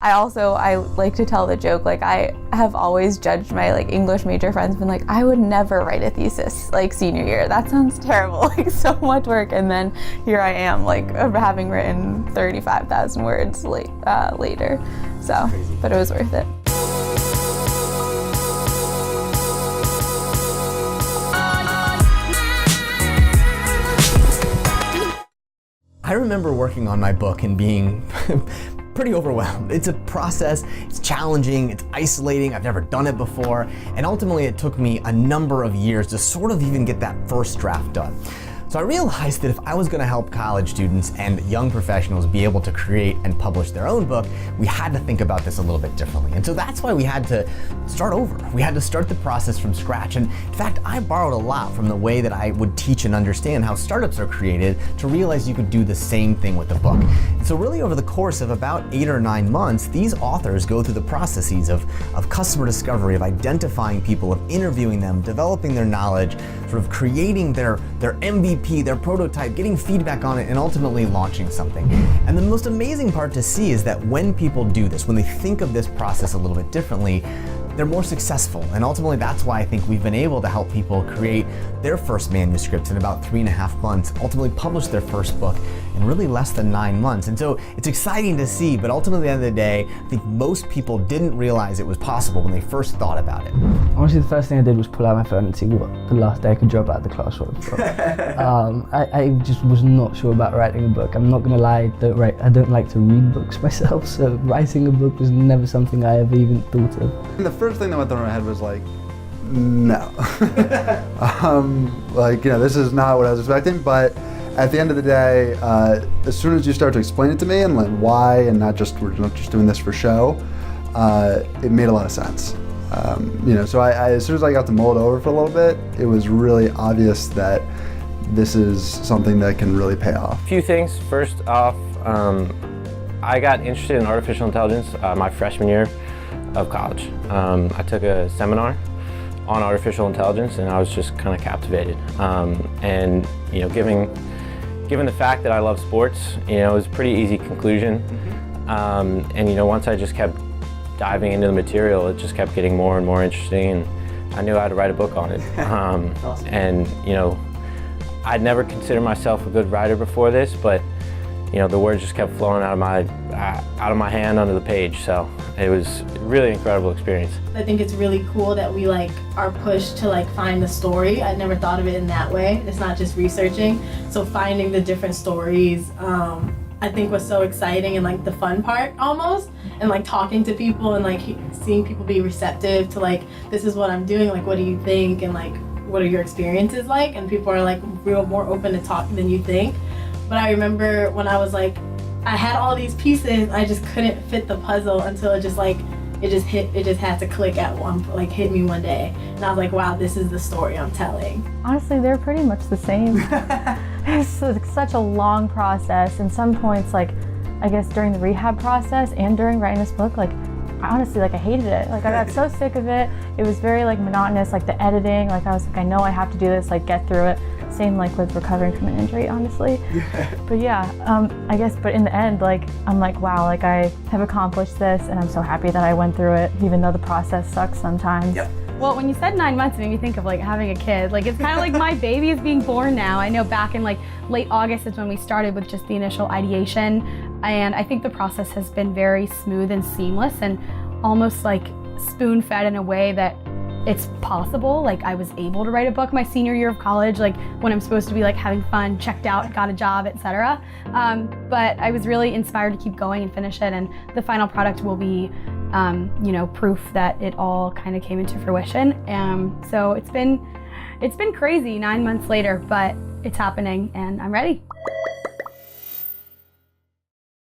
I like to tell the joke, like I have always judged my like English major friends, been like, I would never write a thesis like senior year. That sounds terrible, like so much work. And then here I am, like having written 35,000 words later. So, but it was worth it. I remember working on my book and being pretty overwhelmed. It's a process, it's challenging, it's isolating, I've never done it before, and ultimately it took me a number of years to sort of even get that first draft done. So I realized that if I was going to help college students and young professionals be able to create and publish their own book, we had to think about this a little bit differently. And so that's why we had to start over. We had to start the process from scratch. And in fact, I borrowed a lot from the way that I would teach and understand how startups are created to realize you could do the same thing with a book. And so really over the course of about 8 or 9 months, these authors go through the processes of customer discovery, of identifying people, of interviewing them, developing their knowledge, sort of creating their MVP, their prototype, getting feedback on it, and ultimately launching something. And the most amazing part to see is that when people do this, when they think of this process a little bit differently, they're more successful. And ultimately that's why I think we've been able to help people create their first manuscripts in about 3.5 months, ultimately publish their first book in really less than 9 months. And so it's exciting to see, but ultimately at the end of the day, I think most people didn't realize it was possible when they first thought about it. Honestly, the first thing I did was pull out my phone and see what the last day I could drop out of the classroom. I just was not sure about writing a book. I'm not gonna lie, I don't like to read books myself, so writing a book was never something I ever even thought of. And the first thing that went through my head was like, no. This is not what I was expecting, but at the end of the day, as soon as you start to explain it to me and like why, and we're not just doing this for show, it made a lot of sense. So I as soon as I got to mull it over for a little bit, it was really obvious that this is something that can really pay off. A few things. First off, I got interested in artificial intelligence my freshman year of college. I took a seminar on artificial intelligence and I was just kind of captivated. And given the fact that I love sports, it was a pretty easy conclusion. And once I just kept diving into the material, it just kept getting more and more interesting, and I knew I had to write a book on it. Awesome. And I'd never considered myself a good writer before this, but the words just kept flowing out of my hand onto the page. So it was a really incredible experience. I think it's really cool that we are pushed to find the story. I never thought of it in that way. It's not just researching. So finding the different stories, I think was so exciting and the fun part almost, and talking to people and seeing people be receptive to this is what I'm doing, what do you think, and what are your experiences like, and people are real more open to talk than you think. But I remember when I was I had all these pieces, I just couldn't fit the puzzle until it just had to click at hit me one day, and I was like, wow, this is the story I'm telling. Honestly, they're pretty much the same. It's such a long process, and some points, I guess during the rehab process and during writing this book, I honestly, I hated it. I got so sick of it. It was very monotonous, the editing, I was I know I have to do this, get through it. Same with recovering from an injury, honestly. But yeah, I guess, but in the end, I'm wow, I have accomplished this, and I'm so happy that I went through it, even though the process sucks sometimes. Yep. Well, when you said 9 months, it made me think of having a kid. It's kind of my baby is being born now. I know back in late August is when we started with just the initial ideation, and I think the process has been very smooth and seamless, and almost spoon-fed in a way that it's possible. I was able to write a book my senior year of college, when I'm supposed to be having fun, checked out, got a job, etc. But I was really inspired to keep going and finish it, and the final product will be proof that it all kind of came into fruition. So it's been crazy 9 months later, but it's happening and I'm ready.